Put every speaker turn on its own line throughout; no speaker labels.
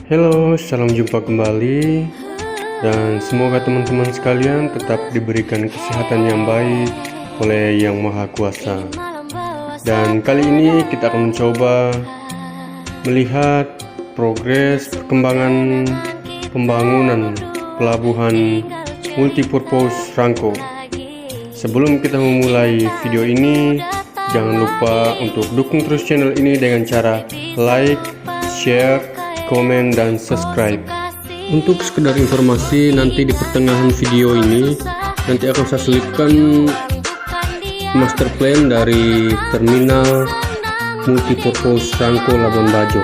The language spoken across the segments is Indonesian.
Halo, salam jumpa kembali, dan semoga teman-teman sekalian tetap diberikan kesehatan yang baik oleh Yang Maha Kuasa. Dan kali ini kita akan mencoba melihat progres perkembangan pembangunan pelabuhan multipurpose Rangko. Sebelum kita memulai video ini, jangan lupa untuk dukung terus channel ini dengan cara like, share, komen, dan subscribe. Untuk sekedar informasi, nanti di pertengahan video ini nanti akan saya selipkan master plan dari terminal multipurpose Rangko Labuan Bajo.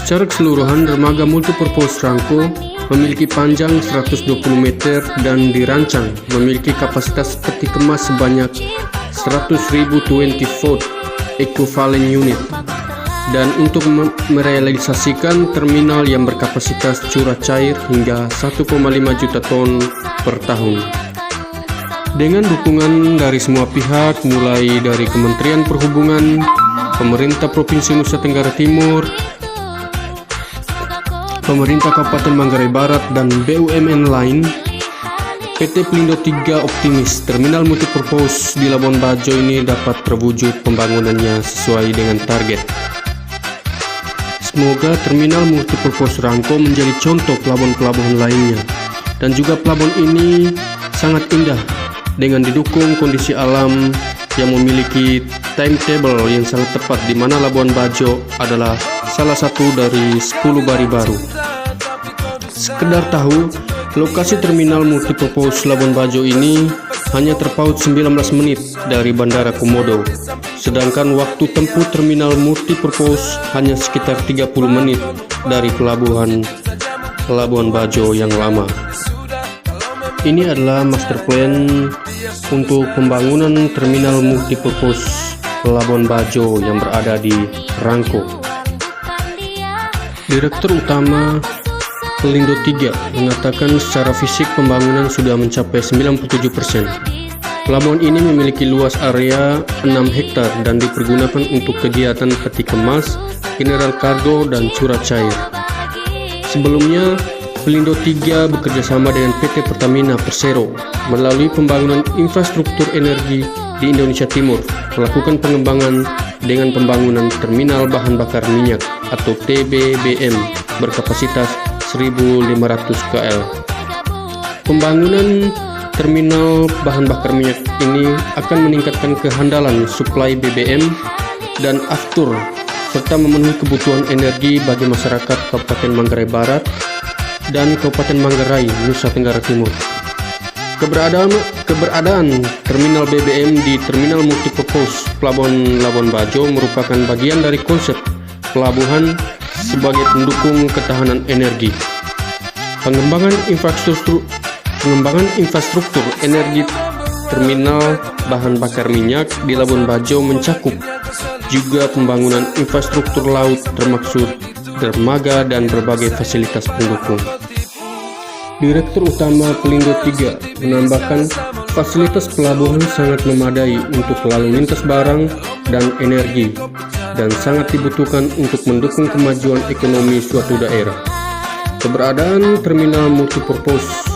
Secara keseluruhan, dermaga multipurpose Rangko memiliki panjang 120 meter dan dirancang memiliki kapasitas peti kemas sebanyak 100.000 20 equivalent unit. Dan untuk merealisasikan terminal yang berkapasitas curah cair hingga 1,5 juta ton per tahun. Dengan dukungan dari semua pihak, mulai dari Kementerian Perhubungan, Pemerintah Provinsi Nusa Tenggara Timur, Pemerintah Kabupaten Manggarai Barat, dan BUMN lain, PT Pelindo 3 optimis terminal multipurpose di Labuan Bajo ini dapat terwujud pembangunannya sesuai dengan target. Semoga terminal multipurpose Rangko menjadi contoh pelabuhan-pelabuhan lainnya, dan juga pelabuhan ini sangat indah dengan didukung kondisi alam yang memiliki timetable yang sangat tepat, di mana Labuan Bajo adalah salah satu dari 10 bari baru. Sekedar tahu, lokasi terminal multipurpose Labuan Bajo ini hanya terpaut 19 menit dari Bandara Komodo, sedangkan waktu tempuh terminal multipurpose hanya sekitar 30 menit dari pelabuhan Labuan Bajo yang lama. Ini adalah master plan untuk pembangunan terminal multipurpose Labuan Bajo yang berada di Rangko. Direktur Utama Pelindo 3 mengatakan secara fisik pembangunan sudah mencapai 97%. Pelabuhan ini memiliki luas area 6 hektar dan dipergunakan untuk kegiatan peti kemas, general cargo, dan curah cair. Sebelumnya, Pelindo 3 bekerjasama dengan PT Pertamina Persero melalui pembangunan infrastruktur energi di Indonesia Timur, melakukan pengembangan dengan pembangunan terminal bahan bakar minyak atau TBBM berkapasitas 1.500 KL. Pembangunan terminal bahan bakar minyak ini akan meningkatkan kehandalan suplai BBM dan aftur, serta memenuhi kebutuhan energi bagi masyarakat Kabupaten Manggarai Barat dan Kabupaten Manggarai, Nusa Tenggara Timur. Keberadaan terminal BBM di terminal multipurpose Pelabuhan Labuan Bajo merupakan bagian dari konsep pelabuhan sebagai pendukung ketahanan energi. Pengembangan infrastruktur energi terminal bahan bakar minyak di Labuan Bajo mencakup juga pembangunan infrastruktur laut termaksud dermaga dan berbagai fasilitas pendukung. Direktur Utama Pelindo 3 menambahkan fasilitas pelabuhan sangat memadai untuk lalu lintas barang dan energi, dan sangat dibutuhkan untuk mendukung kemajuan ekonomi suatu daerah. Keberadaan terminal multipurpose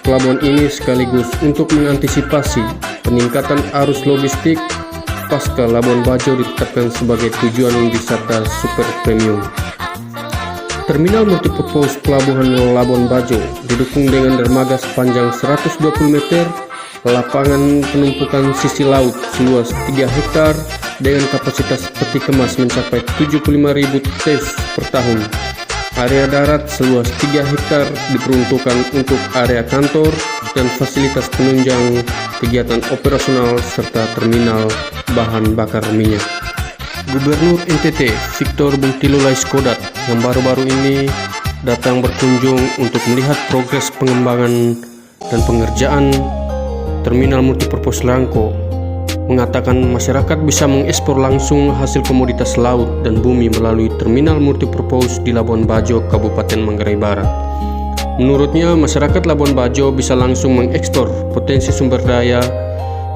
pelabuhan ini sekaligus untuk mengantisipasi peningkatan arus logistik pasca Labuan Bajo ditetapkan sebagai tujuan wisata super premium. Terminal multipurpose Pelabuhan Labuan Bajo didukung dengan dermaga sepanjang 120 meter, lapangan penumpukan sisi laut seluas 3 hektar dengan kapasitas peti kemas mencapai 75.000 TEU per tahun. Area darat seluas 3 hektar diperuntukkan untuk area kantor dan fasilitas penunjang kegiatan operasional serta terminal bahan bakar minyak. Gubernur NTT Victor Bungtilo Laiskodat yang baru-baru ini datang berkunjung untuk melihat progres pengembangan dan pengerjaan terminal multipurpose Rangko, mengatakan masyarakat bisa mengekspor langsung hasil komoditas laut dan bumi melalui terminal multipurpose di Labuan Bajo, Kabupaten Manggarai Barat. Menurutnya, masyarakat Labuan Bajo bisa langsung mengekspor potensi sumber daya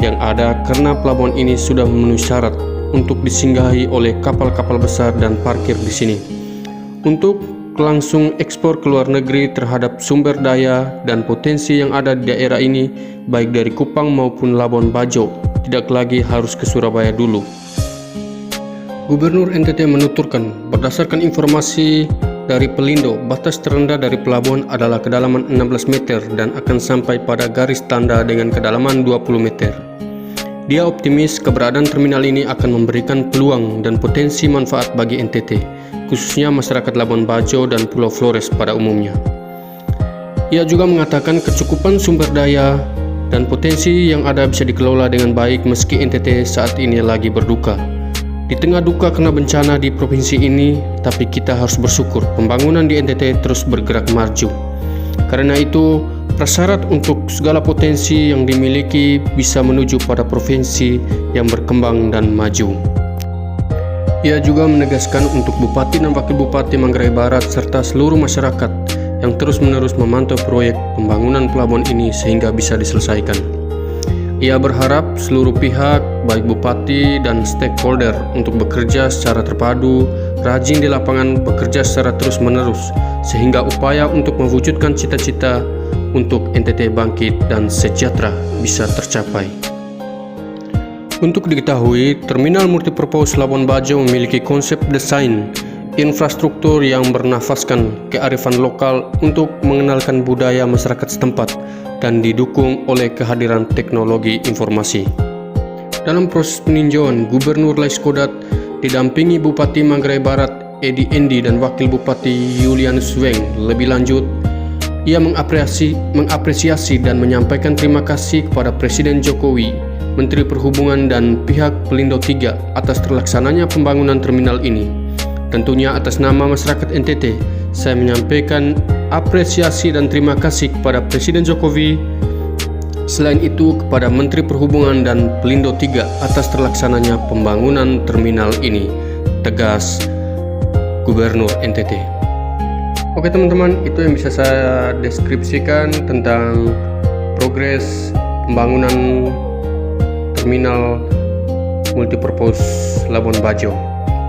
yang ada karena pelabuhan ini sudah memenuhi syarat untuk disinggahi oleh kapal-kapal besar dan parkir di sini. Untuk untuk langsung ekspor ke luar negeri terhadap sumber daya dan potensi yang ada di daerah ini, baik dari Kupang maupun Labuan Bajo, tidak lagi harus ke Surabaya dulu. Gubernur NTT menuturkan, berdasarkan informasi dari Pelindo, batas terendah dari pelabuhan adalah kedalaman 16 meter dan akan sampai pada garis tanda dengan kedalaman 20 meter. Dia optimis keberadaan terminal ini akan memberikan peluang dan potensi manfaat bagi NTT, khususnya masyarakat Labuan Bajo dan Pulau Flores pada umumnya. Ia juga mengatakan kecukupan sumber daya dan potensi yang ada bisa dikelola dengan baik meski NTT saat ini lagi berduka. Di tengah duka kena bencana di provinsi ini, tapi kita harus bersyukur pembangunan di NTT terus bergerak maju. Karena itu, prasyarat untuk segala potensi yang dimiliki bisa menuju pada provinsi yang berkembang dan maju. Ia juga menegaskan untuk Bupati dan Wakil Bupati Manggarai Barat serta seluruh masyarakat yang terus-menerus memantau proyek pembangunan pelabuhan ini sehingga bisa diselesaikan. Ia berharap seluruh pihak, baik bupati dan stakeholder, untuk bekerja secara terpadu, rajin di lapangan, bekerja secara terus-menerus, sehingga upaya untuk mewujudkan cita-cita untuk NTT bangkit dan sejahtera bisa tercapai. Untuk diketahui, Terminal Multipurpose Labuan Bajo memiliki konsep desain infrastruktur yang bernafaskan kearifan lokal untuk mengenalkan budaya masyarakat setempat dan didukung oleh kehadiran teknologi informasi. Dalam proses peninjauan, Gubernur Laiskodat didampingi Bupati Manggarai Barat Edi Endi dan Wakil Bupati Julianus Weng. Lebih lanjut, ia mengapresiasi dan menyampaikan terima kasih kepada Presiden Jokowi, Menteri Perhubungan dan pihak Pelindo III atas terlaksananya pembangunan terminal ini. Tentunya atas nama masyarakat NTT, saya menyampaikan apresiasi dan terima kasih kepada Presiden Jokowi. Selain itu kepada Menteri Perhubungan dan Pelindo III atas terlaksananya pembangunan terminal ini, tegas Gubernur NTT. Oke teman-teman, itu yang bisa saya deskripsikan tentang progres pembangunan terminal multipurpose Labuan Bajo.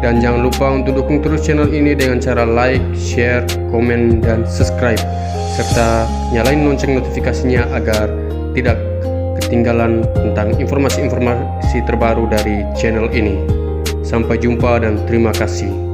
Dan jangan lupa untuk dukung terus channel ini dengan cara like, share, komen, dan subscribe, serta nyalain lonceng notifikasinya agar tidak ketinggalan tentang informasi-informasi terbaru dari channel ini. Sampai jumpa dan terima kasih.